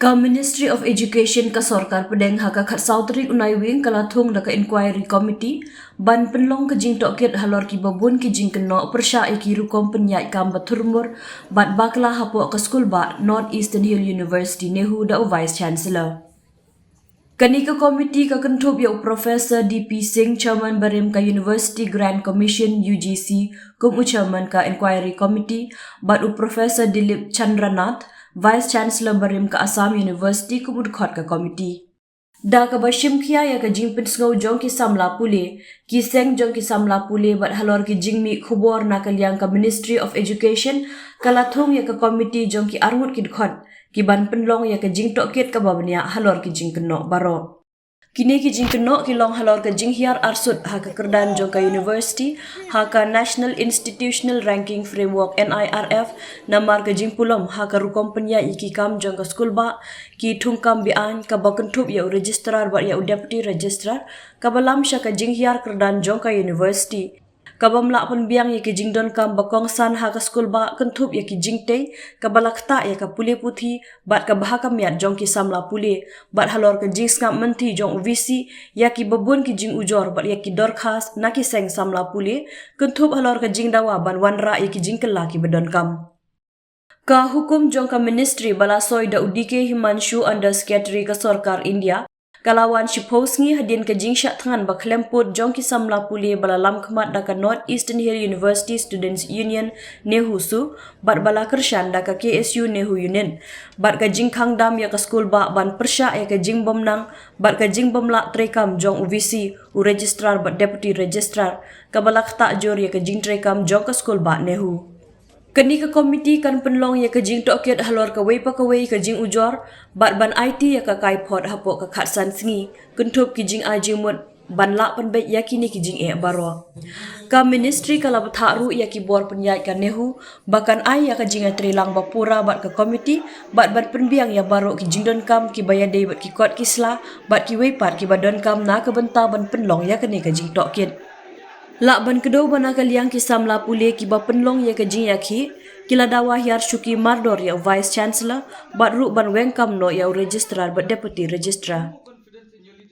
Ka Ministry of Education ka Sorkar Pedeng haka khat Sautrik unai wing kala Thung da ka inquiry committee ban penlong ke jing tohkit halor ki babun ki jingkynnoh pyrshah ki rukom penyai kam baturmur bat bakla hapo ke school ba North Eastern Hill University NEHU da vice chancellor. Kanika komiti ka kentup ya Professor DP Singh chairman barim ka University Grant Commission UGC kum chairman ka inquiry committee bat Professor Dilip Chandranath Vice Chancellor barim ka Assam University kumudkhot ka committee. Da ka bashim kia ya ka jingpin sngau jong ki samla pule, ki seng jong ki samla pule bat halor ki jingmi khubor na kalyang ka Ministry of Education, kala Thung ya ka committee jong ki arngut ki dkhot, ki ban penlong ya ka jing tohkit ka babnya halor ki jingkynnoh baro. Kini ki jingkynnoh ki long halor ka jinghiar arsut ha ka kerdan jong ka university ha ka National Institutional Ranking Framework NIRF namar ka jingpulom ha ka rukom penya iki kam jong ka school ba ki thungkam bian ka bakentup ya registrar ba ya deputy registrar ka balam sya ka jinghiar kerdan jong ka university kabamla penbiang ya ki jingdon kam bakong san ha ka school ba kentup ya ki jingte ka balakta ya ka pule puthi bat ka bahakam yat jong ki samla pule bat halor ka jing skap menti jong VC ya ki babun ki jing ujor bat ya ki dorkhas na ki seng samla pule kentup halor ka jing dawa ban wanra ya ki jing kela ki bedon kam. Ka hukum jong ka ministry balasoy da udike Himanshu under secretary ka Sorkar India kalawan shiposngi hadin ka jingsha thangan ba klemput jong ki samla pule balalam khmat da ka North Eastern Hill University Students Union NEHU su bat bala kershan da ka KSU NEHU Union bat ka jingkhang dam ya ka school ba ban pyrshah ya ka jing bomnang bat ka jing bomla trekam jong VC u registrar bat deputy registrar ka balak ta jor ya ka jing trekam jong ka school ba NEHU. Kani ka komiti kan penlong ya ka jing tohkit halor ka wei pa ka wei ka jing ujor bat ban IT ya ka kaipot hapo ka khatsan sngi kentup ki jing ajimut ban la penbet ya kini ki jing baro. Ka ministry kala batharu ya ki bor penyai ka NEHU bahkan ai ya ka jing trilang bapura bat ka komiti bat ban penbiang ya baro ki jingdon kam ki bayade bat ki kot kisla bat ki wei pat ki badon kam na ka benta ban penlong ya kani ka jing tohkit. Lak ban kedau bana kaliang ki samla pule ki ba penlong ya ka jing yakhi kila dawa hiar syuki mardor ya vice chancellor bat ru ban wengkam no ya registrar bat deputy registrar.